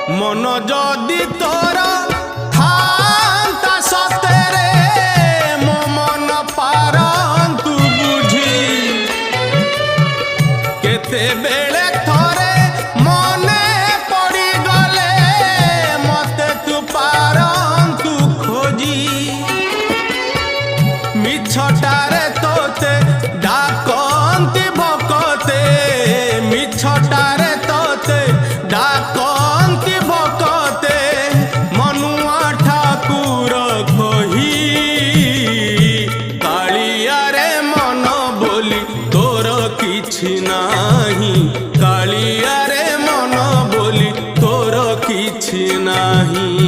मन जदि तोर थांता सतेरे मो मन पारंतु बुझी केते बेले थरे मने पड़ी गले मते तू पारंतु खोजी मिछटारे तोते डाकंती भकते मिछटारे तोते डाकंती भकते मनुआ ठाकुर कही कालिया रे मन बोली तोर किछि नाही कालिया रे मन बोली तोर किछि नाही।